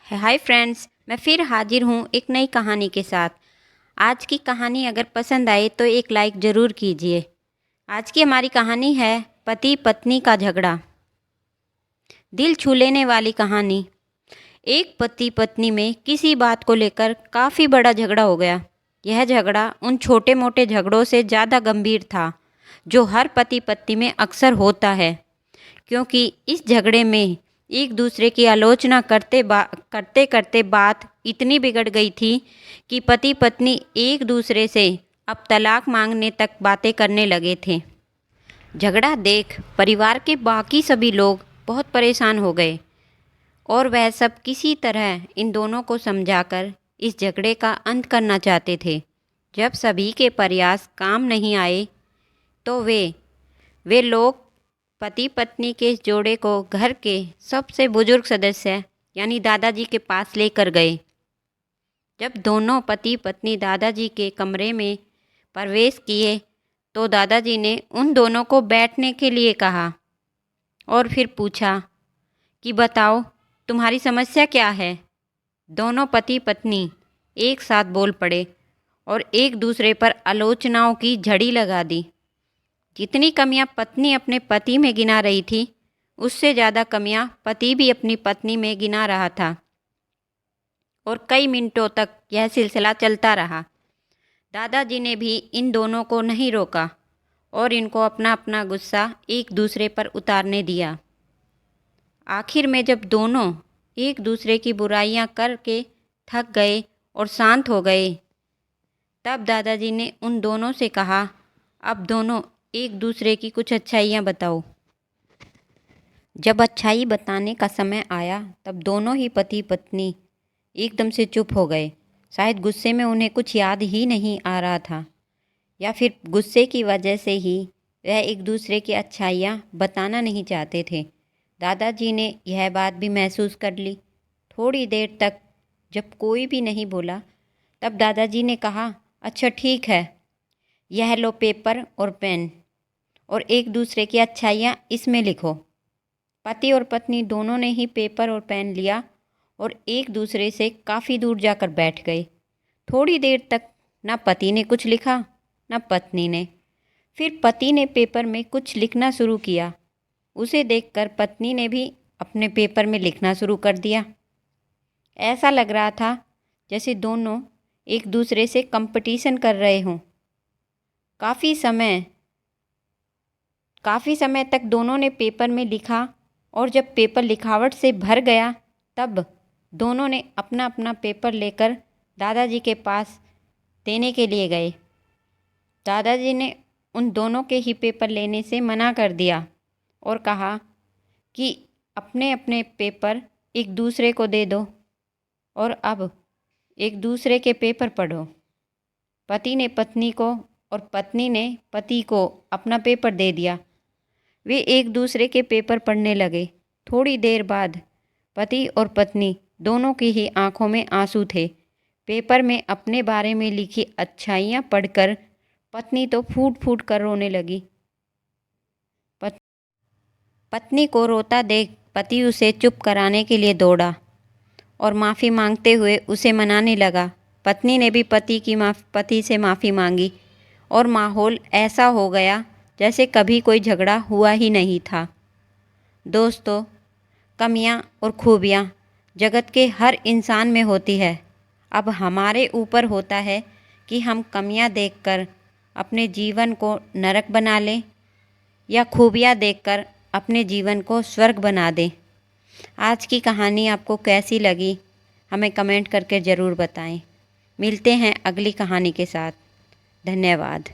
Hi friends, मैं फिर हाजिर हूँ एक नई कहानी के साथ। आज की कहानी अगर पसंद आए तो एक लाइक ज़रूर कीजिए। आज की हमारी कहानी है पति पत्नी का झगड़ा। दिल छू लेने वाली कहानी। एक पति पत्नी में किसी बात को लेकर काफ़ी बड़ा झगड़ा हो गया। यह झगड़ा उन छोटे मोटे झगड़ों से ज़्यादा गंभीर था जो हर पति पत्नी में अक्सर होता है, क्योंकि इस झगड़े में एक दूसरे की आलोचना करते करते बात इतनी बिगड़ गई थी कि पति पत्नी एक दूसरे से अब तलाक मांगने तक बातें करने लगे थे। झगड़ा देख परिवार के बाकी सभी लोग बहुत परेशान हो गए और वह सब किसी तरह इन दोनों को समझाकर इस झगड़े का अंत करना चाहते थे। जब सभी के प्रयास काम नहीं आए तो वे लोग पति पत्नी के इस जोड़े को घर के सबसे बुजुर्ग सदस्य यानी दादाजी के पास लेकर गए। जब दोनों पति पत्नी दादाजी के कमरे में प्रवेश किए तो दादाजी ने उन दोनों को बैठने के लिए कहा और फिर पूछा कि बताओ तुम्हारी समस्या क्या है। दोनों पति पत्नी एक साथ बोल पड़े और एक दूसरे पर आलोचनाओं की झड़ी लगा दी। जितनी कमियां पत्नी अपने पति में गिना रही थी, उससे ज़्यादा कमियां पति भी अपनी पत्नी में गिना रहा था और कई मिनटों तक यह सिलसिला चलता रहा। दादाजी ने भी इन दोनों को नहीं रोका और इनको अपना अपना गुस्सा एक दूसरे पर उतारने दिया। आखिर में जब दोनों एक दूसरे की बुराइयां करके थक गए और शांत हो गए, तब दादाजी ने उन दोनों से कहा, अब दोनों एक दूसरे की कुछ अच्छाइयाँ बताओ। जब अच्छाई बताने का समय आया तब दोनों ही पति पत्नी एकदम से चुप हो गए। शायद गुस्से में उन्हें कुछ याद ही नहीं आ रहा था, या फिर गुस्से की वजह से ही वह एक दूसरे की अच्छाइयाँ बताना नहीं चाहते थे। दादाजी ने यह बात भी महसूस कर ली। थोड़ी देर तक जब कोई भी नहीं बोला, तब दादाजी ने कहा, अच्छा ठीक है, यह लो पेपर और पेन और एक दूसरे की अच्छाइयाँ इसमें लिखो। पति और पत्नी दोनों ने ही पेपर और पेन लिया और एक दूसरे से काफ़ी दूर जाकर बैठ गए। थोड़ी देर तक ना पति ने कुछ लिखा ना पत्नी ने। फिर पति ने पेपर में कुछ लिखना शुरू किया। उसे देखकर पत्नी ने भी अपने पेपर में लिखना शुरू कर दिया। ऐसा लग रहा था जैसे दोनों एक दूसरे से कंपटीशन कर रहे हों। काफ़ी समय तक दोनों ने पेपर में लिखा और जब पेपर लिखावट से भर गया तब दोनों ने अपना अपना पेपर लेकर दादाजी के पास देने के लिए गए। दादाजी ने उन दोनों के ही पेपर लेने से मना कर दिया और कहा कि अपने अपने पेपर एक दूसरे को दे दो और अब एक दूसरे के पेपर पढ़ो। पति ने पत्नी को और पत्नी ने पति को अपना पेपर दे दिया। वे एक दूसरे के पेपर पढ़ने लगे। थोड़ी देर बाद पति और पत्नी दोनों की ही आंखों में आंसू थे। पेपर में अपने बारे में लिखी अच्छाइयाँ पढ़कर पत्नी तो फूट फूट कर रोने लगी। पत्नी को रोता देख पति उसे चुप कराने के लिए दौड़ा और माफ़ी मांगते हुए उसे मनाने लगा। पत्नी ने भी पति से माफ़ी मांगी और माहौल ऐसा हो गया जैसे कभी कोई झगड़ा हुआ ही नहीं था। दोस्तों, कमियां और खूबियां जगत के हर इंसान में होती है। अब हमारे ऊपर होता है कि हम कमियां देखकर अपने जीवन को नरक बना लें या खूबियां देखकर अपने जीवन को स्वर्ग बना दें। आज की कहानी आपको कैसी लगी हमें कमेंट करके ज़रूर बताएं। मिलते हैं अगली कहानी के साथ। धन्यवाद।